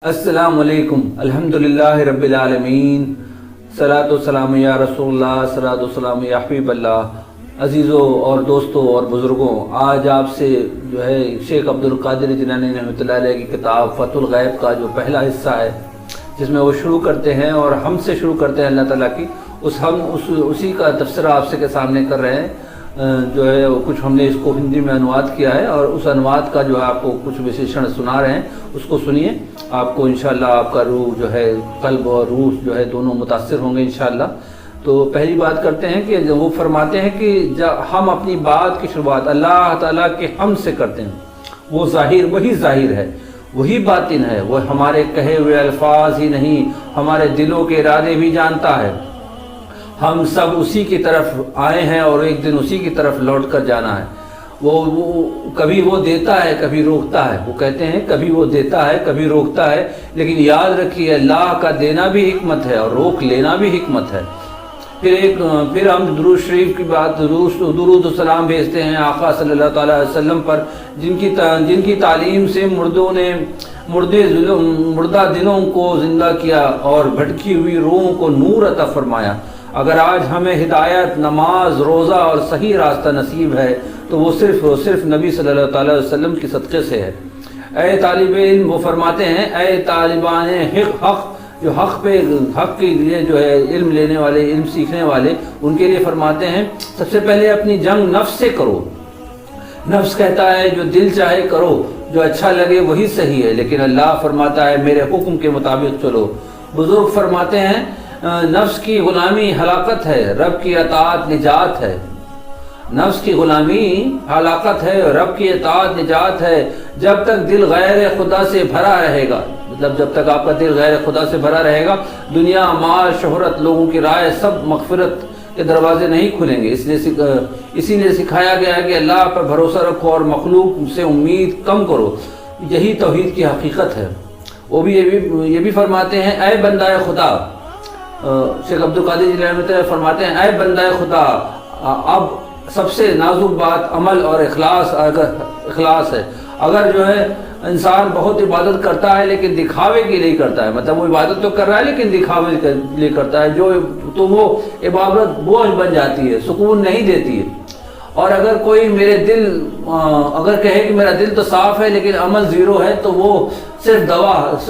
السلام علیکم الحمدللہ رب العالمین صلاۃ والسلام یا رسول اللہ صلاۃ والسلام یا حبیب اللہ۔ عزیزوں اور دوستوں اور بزرگوں، آج آپ سے جو ہے شیخ عبد القادر جیلانی رحمۃ اللہ علیہ کی کتاب فتح الغیب کا جو پہلا حصہ ہے، جس میں وہ شروع کرتے ہیں اور ہم سے شروع کرتے ہیں اللہ تعالیٰ کی، اسی کا تبصرہ آپ سے کے سامنے کر رہے ہیں۔ جو ہے کچھ ہم نے اس کو ہندی میں انواد کیا ہے اور اس انواد کا جو ہے آپ کو کچھ وشیشن سنا رہے ہیں، اس کو سنیے۔ آپ کو انشاءاللہ آپ کا روح جو ہے، قلب اور روح جو ہے دونوں متاثر ہوں گے انشاءاللہ۔ تو پہلی بات کرتے ہیں کہ وہ فرماتے ہیں کہ جب ہم اپنی بات کی شروعات اللہ تعالیٰ کے حمد سے کرتے ہیں، وہ وہی ظاہر ہے، وہی باطن ہے، وہ ہمارے کہے ہوئے الفاظ ہی نہیں، ہمارے دلوں کے ارادے بھی جانتا ہے۔ ہم سب اسی کی طرف آئے ہیں اور ایک دن اسی کی طرف لوٹ کر جانا ہے۔ وہ کبھی وہ دیتا ہے، کبھی روکتا ہے۔ وہ کہتے ہیں کبھی وہ دیتا ہے، کبھی روکتا ہے، لیکن یاد رکھیے اللہ کا دینا بھی حکمت ہے اور روک لینا بھی حکمت ہے۔ پھر ہم درود شریف کی بات، درود و سلام بھیجتے ہیں آقا صلی اللہ تعالیٰ علیہ وسلم پر، جن کی تعلیم سے مردہ دلوں کو زندہ کیا اور بھٹکی ہوئی روحوں کو نور عطا فرمایا۔ اگر آج ہمیں ہدایت، نماز، روزہ اور صحیح راستہ نصیب ہے تو وہ صرف نبی صلی اللہ تعالیٰ علیہ وسلم کی صدقے سے ہے۔ اے طالب علم، وہ فرماتے ہیں اے طالبان حق، جو حق کے لیے جو ہے علم لینے والے، علم سیکھنے والے، ان کے لیے فرماتے ہیں سب سے پہلے اپنی جنگ نفس سے کرو۔ نفس کہتا ہے جو دل چاہے کرو، جو اچھا لگے وہی صحیح ہے، لیکن اللہ فرماتا ہے میرے حکم کے مطابق چلو۔ بزرگ فرماتے ہیں نفس کی غلامی ہلاکت ہے، رب کی اطاعت نجات ہے۔ نفس کی غلامی ہلاکت ہے، رب کی اطاعت نجات ہے۔ جب تک دل غیر خدا سے بھرا رہے گا، مطلب جب تک آپ کا دل غیر خدا سے بھرا رہے گا، دنیا، مال، شہرت، لوگوں کی رائے، سب مغفرت کے دروازے نہیں کھلیں گے۔ اسی لیے سکھایا گیا ہے کہ اللہ پر بھروسہ رکھو اور مخلوق سے امید کم کرو۔ یہی توحید کی حقیقت ہے۔ وہ بھی یہ بھی فرماتے ہیں اے بندہ خدا، شیخ عبد القادر جیلانی فرماتے ہیں اے بندہ خدا، اب سب سے نازک بات عمل اور اخلاص ہے۔ اگر جو ہے انسان بہت عبادت کرتا ہے لیکن دکھاوے کے لیے کرتا ہے، مطلب وہ عبادت تو کر رہا ہے لیکن دکھاوے کے لیے کرتا ہے، تو وہ عبادت بوجھ بن جاتی ہے، سکون نہیں دیتی ہے۔ اور اگر کوئی اگر کہے کہ میرا دل تو صاف ہے لیکن عمل زیرو ہے، تو وہ صرف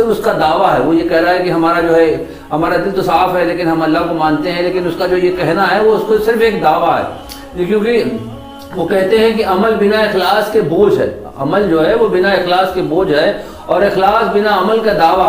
اس کا دعویٰ ہے۔ وہ یہ کہہ رہا ہے کہ ہمارا دل تو صاف ہے لیکن ہم اللہ کو مانتے ہیں، لیکن اس کا جو یہ کہنا ہے وہ اس کو صرف ایک دعویٰ ہے، کیونکہ وہ کہتے ہیں کہ عمل بنا اخلاص کے بوجھ ہے۔ عمل جو ہے وہ بنا اخلاص کے بوجھ ہے، اور اخلاص بنا عمل کا دعویٰ